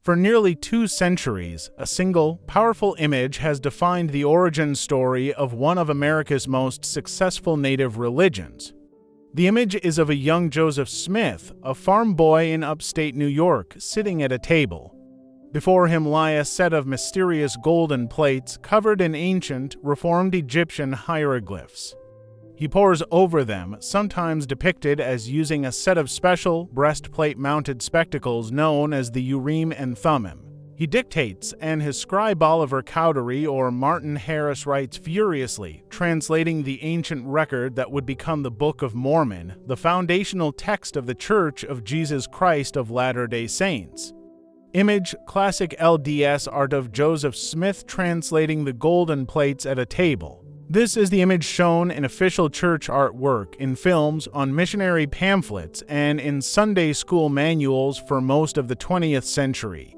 For nearly 2 centuries, a single, powerful image has defined the origin story of one of America's most successful native religions. The image is of a young Joseph Smith, a farm boy in upstate New York, sitting at a table. Before him lie a set of mysterious golden plates covered in ancient, reformed Egyptian hieroglyphs. He pores over them, sometimes depicted as using a set of special, breastplate-mounted spectacles known as the Urim and Thummim. He dictates, and his scribe Oliver Cowdery or Martin Harris writes furiously, translating the ancient record that would become the Book of Mormon, the foundational text of the Church of Jesus Christ of Latter-day Saints. Image, classic LDS art of Joseph Smith translating the golden plates at a table. This is the image shown in official church artwork, in films, on missionary pamphlets, and in Sunday school manuals for most of the 20th century.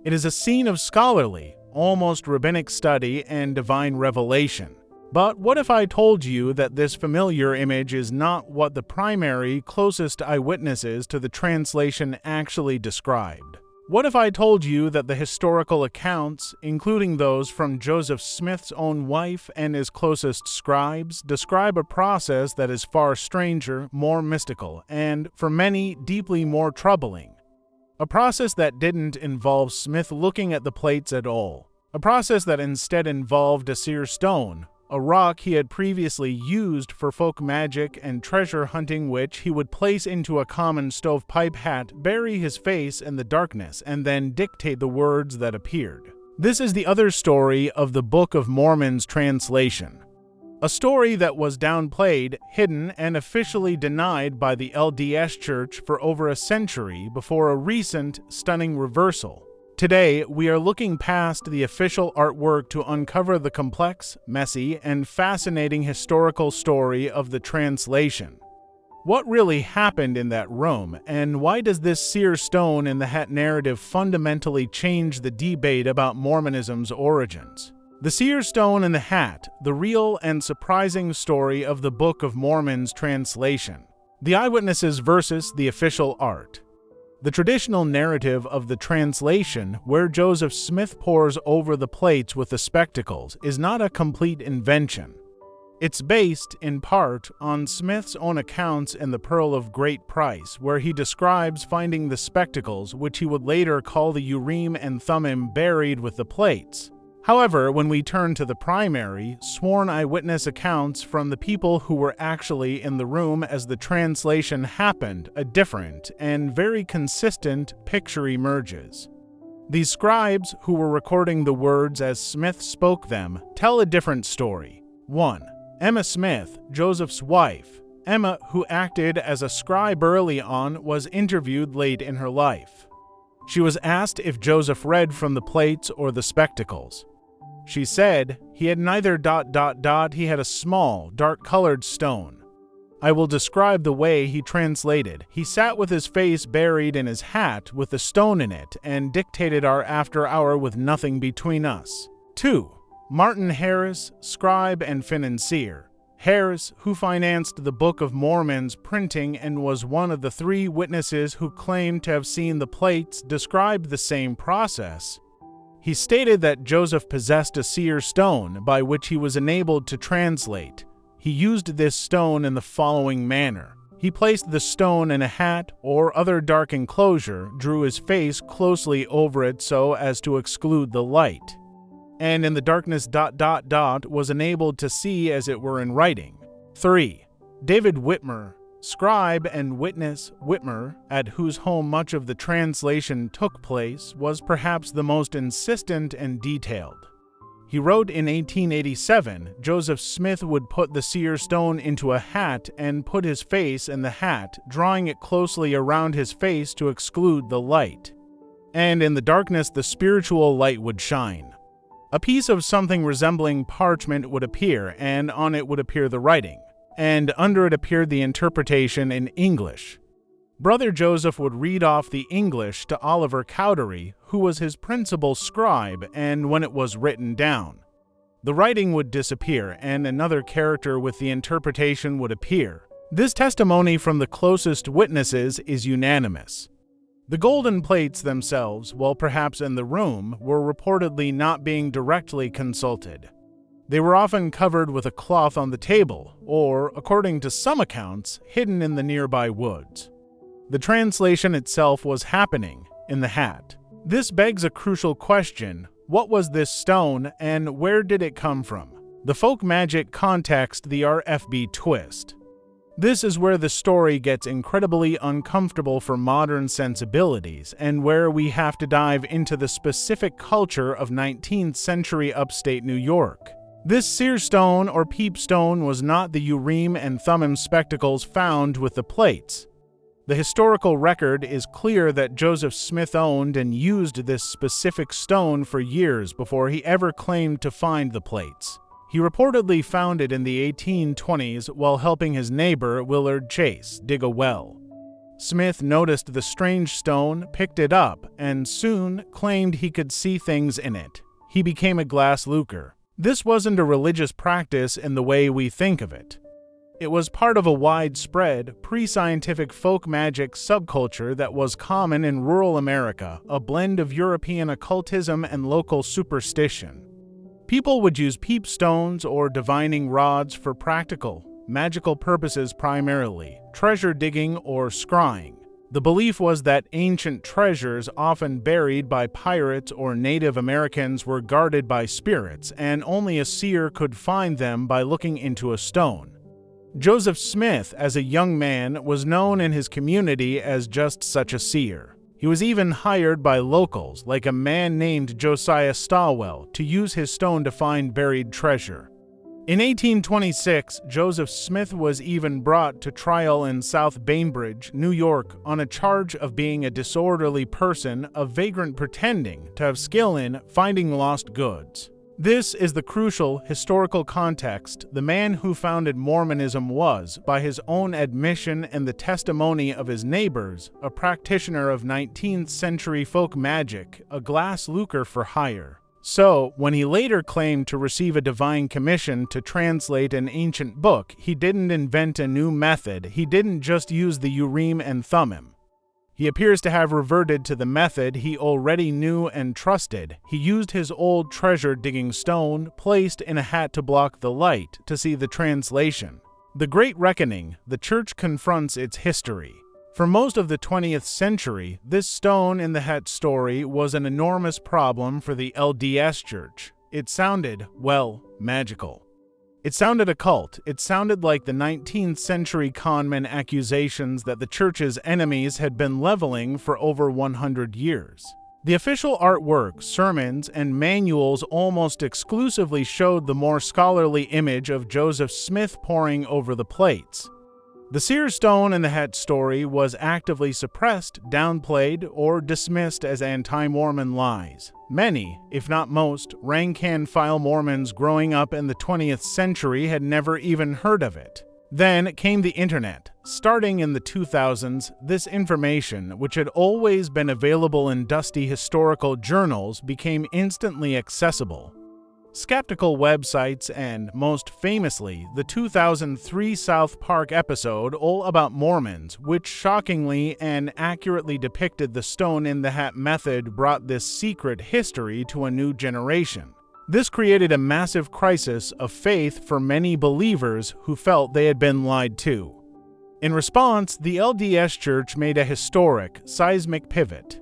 It is a scene of scholarly, almost rabbinic study and divine revelation. But what if I told you that this familiar image is not what the primary, closest eyewitnesses to the translation actually described? What if I told you that the historical accounts, including those from Joseph Smith's own wife and his closest scribes, describe a process that is far stranger, more mystical, and, for many, deeply more troubling? A process that didn't involve Smith looking at the plates at all. A process that instead involved a seer stone, a rock he had previously used for folk magic and treasure hunting, which he would place into a common stovepipe hat, bury his face in the darkness, and then dictate the words that appeared. This is the other story of the Book of Mormon's translation. A story that was downplayed, hidden, and officially denied by the LDS Church for over a century before a recent, stunning reversal. Today, we are looking past the official artwork to uncover the complex, messy, and fascinating historical story of the translation. What really happened in that room, and why does this seer stone in the hat narrative fundamentally change the debate about Mormonism's origins? The seer stone in the hat, the real and surprising story of the Book of Mormon's translation. The eyewitnesses versus the official art. The traditional narrative of the translation, where Joseph Smith pores over the plates with the spectacles, is not a complete invention. It's based, in part, on Smith's own accounts in The Pearl of Great Price, where he describes finding the spectacles, which he would later call the Urim and Thummim, buried with the plates. However, when we turn to the primary, sworn eyewitness accounts from the people who were actually in the room as the translation happened, a different and very consistent picture emerges. These scribes, who were recording the words as Smith spoke them, tell a different story. 1. Emma Smith, Joseph's wife. Emma, who acted as a scribe early on, was interviewed late in her life. She was asked if Joseph read from the plates or the spectacles. She said, he had neither ... he had a small, dark-colored stone. I will describe the way he translated. He sat with his face buried in his hat with the stone in it and dictated our after-hour with nothing between us. 2. Martin Harris, scribe and financier. Harris, who financed the Book of Mormon's printing and was one of the 3 witnesses who claimed to have seen the plates, described the same process. He stated that Joseph possessed a seer stone by which he was enabled to translate. He used this stone in the following manner. He placed the stone in a hat or other dark enclosure, drew his face closely over it so as to exclude the light, and in the darkness ... was enabled to see as it were in writing. 3. David Whitmer, scribe and witness. Whitmer, at whose home much of the translation took place, was perhaps the most insistent and detailed. He wrote in 1887, Joseph Smith would put the seer stone into a hat and put his face in the hat, drawing it closely around his face to exclude the light. And in the darkness the spiritual light would shine. A piece of something resembling parchment would appear, and on it would appear the writing, and under it appeared the interpretation in English. Brother Joseph would read off the English to Oliver Cowdery, who was his principal scribe, and when it was written down, the writing would disappear, and another character with the interpretation would appear. This testimony from the closest witnesses is unanimous. The golden plates themselves, while perhaps in the room, were reportedly not being directly consulted. They were often covered with a cloth on the table, or, according to some accounts, hidden in the nearby woods. The translation itself was happening in the hat. This begs a crucial question: what was this stone, and where did it come from? The folk magic context, the RFB twist. This is where the story gets incredibly uncomfortable for modern sensibilities, and where we have to dive into the specific culture of 19th century upstate New York. This seer stone or peep stone was not the Urim and Thummim spectacles found with the plates. The historical record is clear that Joseph Smith owned and used this specific stone for years before he ever claimed to find the plates. He reportedly found it in the 1820s while helping his neighbor, Willard Chase, dig a well. Smith noticed the strange stone, picked it up, and soon claimed he could see things in it. He became a glass looker. This wasn't a religious practice in the way we think of it. It was part of a widespread, pre-scientific folk magic subculture that was common in rural America, a blend of European occultism and local superstition. People would use peep stones or divining rods for practical, magical purposes primarily, treasure digging or scrying. The belief was that ancient treasures, often buried by pirates or Native Americans, were guarded by spirits, and only a seer could find them by looking into a stone. Joseph Smith, as a young man, was known in his community as just such a seer. He was even hired by locals, like a man named Josiah Stawell, to use his stone to find buried treasure. In 1826, Joseph Smith was even brought to trial in South Bainbridge, New York, on a charge of being a disorderly person, a vagrant pretending to have skill in finding lost goods. This is the crucial historical context. The man who founded Mormonism was, by his own admission and the testimony of his neighbors, a practitioner of 19th century folk magic, a glass looker for hire. So, when he later claimed to receive a divine commission to translate an ancient book, he didn't invent a new method. He didn't just use the Urim and Thummim. He appears to have reverted to the method he already knew and trusted. He used his old treasure-digging stone, placed in a hat to block the light, to see the translation. The Great Reckoning, the Church confronts its history. For most of the 20th century, this stone in the hat story was an enormous problem for the LDS Church. It sounded, well, magical. It sounded occult. It sounded like the 19th century conman accusations that the church's enemies had been leveling for over 100 years. The official artwork, sermons, and manuals almost exclusively showed the more scholarly image of Joseph Smith poring over the plates. The seer stone in the hat story was actively suppressed, downplayed, or dismissed as anti-Mormon lies. Many, if not most, rank-and-file Mormons growing up in the 20th century had never even heard of it. Then came the internet. Starting in the 2000s, this information, which had always been available in dusty historical journals, became instantly accessible. Skeptical websites and, most famously, the 2003 South Park episode All About Mormons, which shockingly and accurately depicted the stone-in-the-hat method, brought this secret history to a new generation. This created a massive crisis of faith for many believers who felt they had been lied to. In response, the LDS Church made a historic, seismic pivot.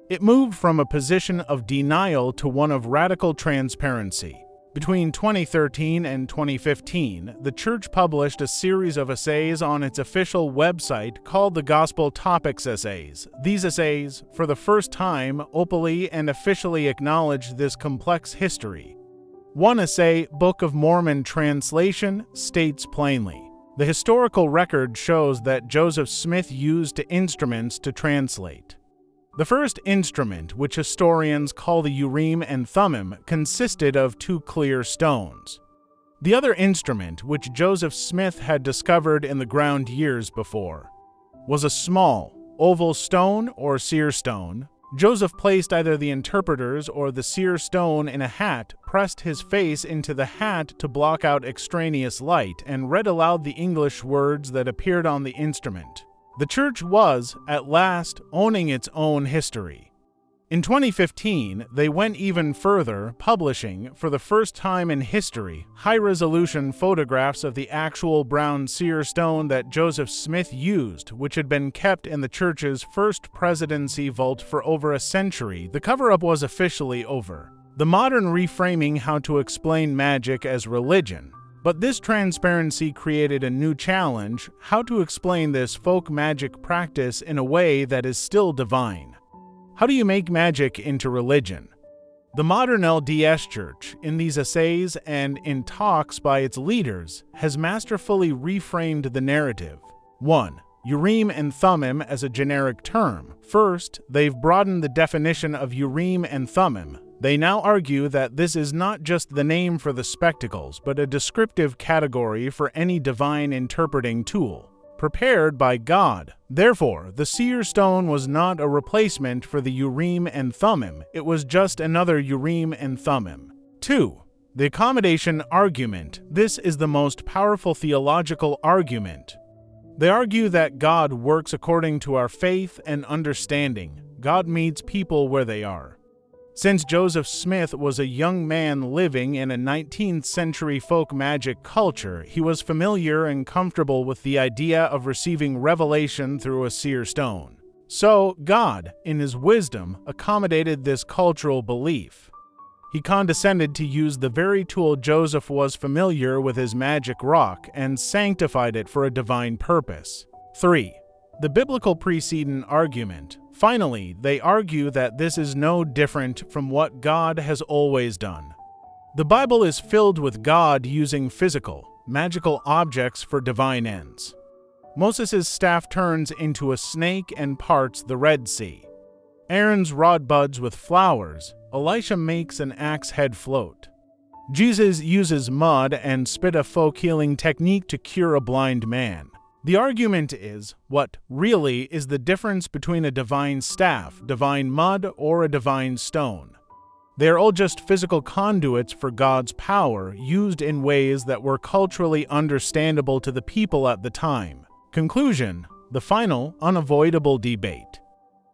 It moved from a position of denial to one of radical transparency. Between 2013 and 2015, the church published a series of essays on its official website called the Gospel Topics Essays. These essays, for the first time, openly and officially acknowledged this complex history. One essay, Book of Mormon Translation, states plainly, the historical record shows that Joseph Smith used instruments to translate. The first instrument, which historians call the Urim and Thummim, consisted of two clear stones. The other instrument, which Joseph Smith had discovered in the ground years before, was a small, oval stone or seer stone. Joseph placed either the interpreter's or the seer stone in a hat, pressed his face into the hat to block out extraneous light, and read aloud the English words that appeared on the instrument. The church was, at last, owning its own history. In 2015, they went even further, publishing, for the first time in history, high-resolution photographs of the actual brown seer stone that Joseph Smith used, which had been kept in the church's first presidency vault for over a century. The cover-up was officially over. The modern reframing how to explain magic as religion. But this transparency created a new challenge: how to explain this folk magic practice in a way that is still divine. How do you make magic into religion? The modern LDS Church, in these essays and in talks by its leaders, has masterfully reframed the narrative. 1. Urim and Thummim as a generic term. First, they've broadened the definition of Urim and Thummim. They now argue that this is not just the name for the spectacles, but a descriptive category for any divine interpreting tool, prepared by God. Therefore, the seer stone was not a replacement for the Urim and Thummim, it was just another Urim and Thummim. 2. The accommodation argument. This is the most powerful theological argument. They argue that God works according to our faith and understanding. God meets people where they are. Since Joseph Smith was a young man living in a 19th century folk magic culture, he was familiar and comfortable with the idea of receiving revelation through a seer stone. So, God, in his wisdom, accommodated this cultural belief. He condescended to use the very tool Joseph was familiar with, his magic rock, and sanctified it for a divine purpose. 3. The biblical precedent argument. Finally, they argue that this is no different from what God has always done. The Bible is filled with God using physical, magical objects for divine ends. Moses' staff turns into a snake and parts the Red Sea. Aaron's rod buds with flowers. Elisha makes an axe head float. Jesus uses mud and spit, a folk healing technique, to cure a blind man. The argument is, what really is the difference between a divine staff, divine mud, or a divine stone? They are all just physical conduits for God's power, used in ways that were culturally understandable to the people at the time. Conclusion: the final, unavoidable debate.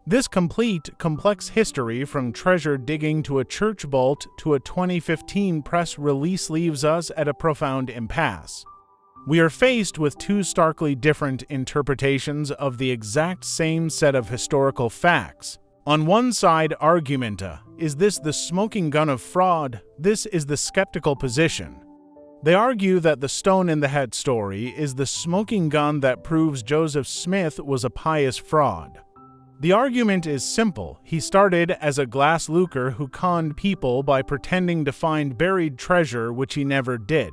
This complete, complex history, from treasure digging to a church vault to a 2015 press release, leaves us at a profound impasse. We are faced with two starkly different interpretations of the exact same set of historical facts. On one side, argumenta, is this the smoking gun of fraud? This is the skeptical position. They argue that the stone in the hat story is the smoking gun that proves Joseph Smith was a pious fraud. The argument is simple. He started as a glass lucre who conned people by pretending to find buried treasure, which he never did.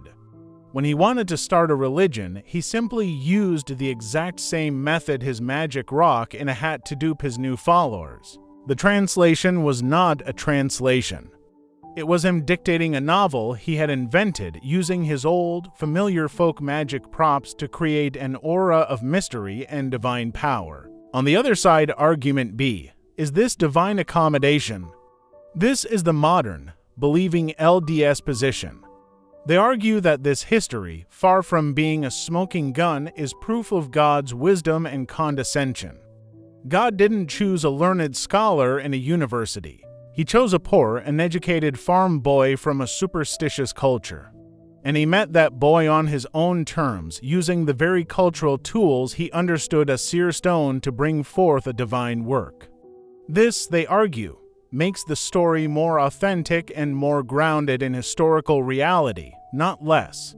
When he wanted to start a religion, he simply used the exact same method, his magic rock in a hat, to dupe his new followers. The translation was not a translation. It was him dictating a novel he had invented, using his old, familiar folk magic props to create an aura of mystery and divine power. On the other side, argument B, is this divine accommodation? This is the modern, believing LDS position. They argue that this history, far from being a smoking gun, is proof of God's wisdom and condescension. God didn't choose a learned scholar in a university. He chose a poor, uneducated farm boy from a superstitious culture. And he met that boy on his own terms, using the very cultural tools he understood as seer stone to bring forth a divine work. This, they argue, makes the story more authentic and more grounded in historical reality, not less.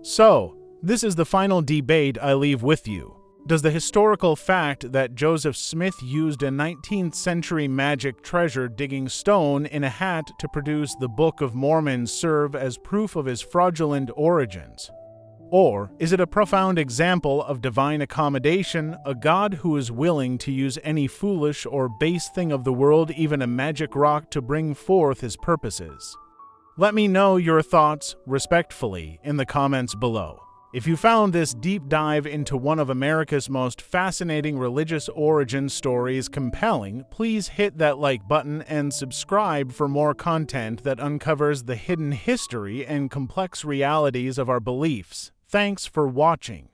So, this is the final debate I leave with you. Does the historical fact that Joseph Smith used a 19th century magic treasure digging stone in a hat to produce the Book of Mormon serve as proof of his fraudulent origins? Or is it a profound example of divine accommodation, a God who is willing to use any foolish or base thing of the world, even a magic rock, to bring forth his purposes? Let me know your thoughts respectfully in the comments below. If you found this deep dive into one of America's most fascinating religious origin stories compelling, please hit that like button and subscribe for more content that uncovers the hidden history and complex realities of our beliefs. Thanks for watching.